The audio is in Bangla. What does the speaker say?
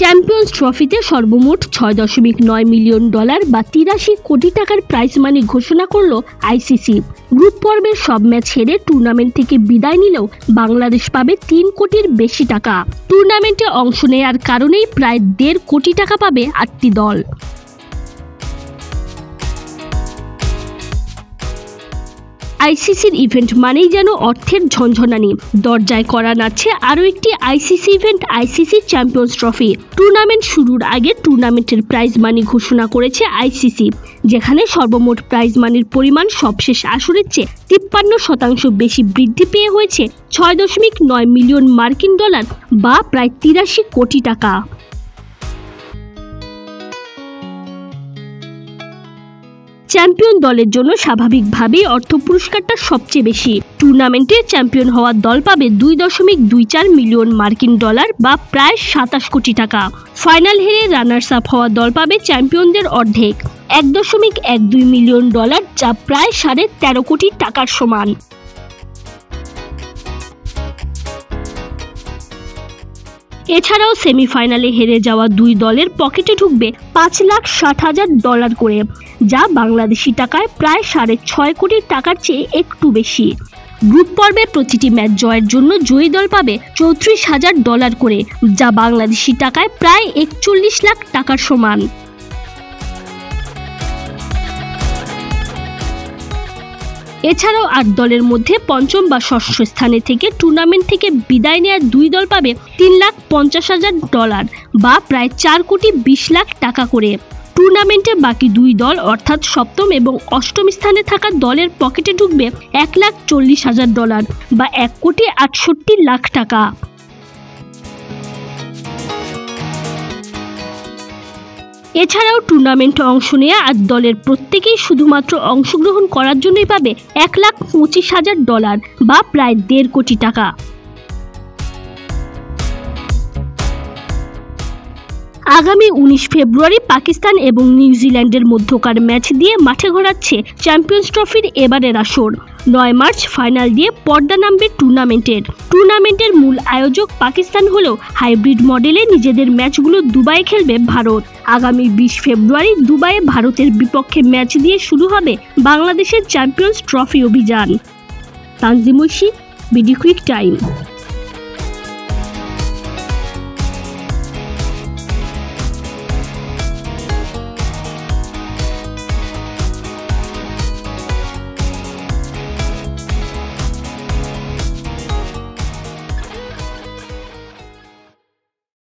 চ্যাম্পিয়ন্স ট্রফিতে সর্বমোট $6.9 মিলিয়ন বা 83 কোটি টাকার প্রাইজ মানি ঘোষণা করল আইসিসি। গ্রুপ পর্বের সব ম্যাচ হেরে টুর্নামেন্ট থেকে বিদায় নিলেও বাংলাদেশ পাবে 3 কোটির বেশি টাকা। টুর্নামেন্টে অংশ নেওয়ার কারণেই প্রায় 1.5 কোটি টাকা পাবে 8টি দল। আইসিসির ইভেন্ট মানেই যেন অর্থের ঝনঝনানি। দরজায় করা নাড়ছে আরও একটি ICC event, ICC champions trophy. Tournament শুরুর আগে টুর্নামেন্টের প্রাইজ মানি ঘোষণা করেছে আইসিসি, যেখানে সর্বমোট প্রাইজ মানির পরিমাণ সবশেষ আসরের চেয়ে 53% বেশি বৃদ্ধি পেয়ে হয়েছে $6.9 মিলিয়ন বা প্রায় 83 কোটি টাকা। চ্যাম্পিয়ন দলের জন্য স্বাভাবিকভাবেই অর্থ পুরস্কারটা সবচেয়ে বেশি। টুর্নামেন্টে চ্যাম্পিয়ন হওয়া দল পাবে $2.24 মিলিয়ন বা প্রায় 27 কোটি টাকা। ফাইনাল হেরে রানার্স আপ হওয়া দল পাবে চ্যাম্পিয়নদের অর্ধেক, $1.12 মিলিয়ন, যা প্রায় 13.5 কোটি টাকার সমান। এছাড়াও সেমিফাইনালে হেরে যাওয়া দুই দলের পকেটে ঢুকবে $5,60,000 করে, যা বাংলাদেশি টাকায় প্রায় 6.5 কোটি টাকার চেয়ে একটু বেশি। গ্রুপ পর্বে প্রতিটি ম্যাচ জয়ের জন্য জয়ী দল পাবে $34,000 করে, যা বাংলাদেশি টাকায় প্রায় 41 লাখ টাকার সমান। এছাড়াও 8 দলের মধ্যে পঞ্চম বা ষষ্ঠ স্থানে থেকে টুর্নামেন্ট থেকে বিদায় নেওয়া দুই দল পাবে $3,50,000 বা প্রায় 4.20 কোটি টাকা করে। টুর্নামেন্টে বাকি দুই দল অর্থাৎ সপ্তম এবং অষ্টম স্থানে থাকা দলের পকেটে ঢুকবে $1,40,000 বা 1.68 কোটি টাকা। এছাড়াও টুর্নামেন্টে অংশ নেওয়া 8 দলের প্রত্যেকেই শুধুমাত্র অংশগ্রহণ করার জন্যই পাবে $1,25,000 বা প্রায় 1.5 কোটি টাকা। আগামী 19 ফেব্রুয়ারি পাকিস্তান এবং নিউজিল্যান্ডের মধ্যকার ম্যাচ দিয়ে মাঠে গড়াচ্ছে চ্যাম্পিয়ন্স ট্রফির এবারের আসর। 9 মার্চ ফাইনাল দিয়ে পর্দা নামবে টুর্নামেন্টের মূল আয়োজক পাকিস্তান হলেও হাইব্রিড মডেলে নিজেদের ম্যাচগুলো দুবাইয়ে খেলবে ভারত। আগামী 20 ফেব্রুয়ারি দুবাইয়ে ভারতের বিপক্ষে ম্যাচ দিয়ে শুরু হবে বাংলাদেশের চ্যাম্পিয়ন্স ট্রফি অভিযান। Tanzim Oishi, BD quick time.